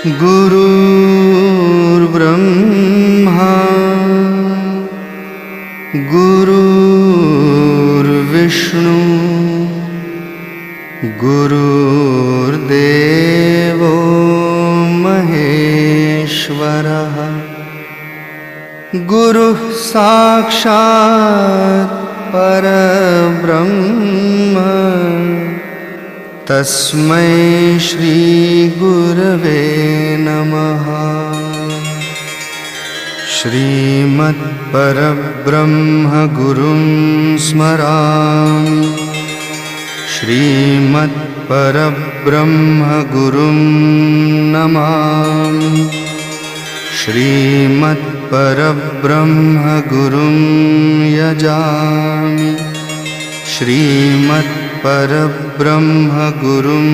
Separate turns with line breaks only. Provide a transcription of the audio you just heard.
गुरुर्ब्रह्मा गुरुर्विष्णु गुरुर्देवो महेश्वरः गुरुः साक्षात् परब्रह्म तस्मै श्री गुरवे नमः। श्रीमत्परब्रह्म गुरुं स्मरामि श्रीमत्परब्रह्म गुरुं नमामि श्रीमत्परब्रह्म गुरुं यजामि श्रीमत्परब्रह्म गुरुं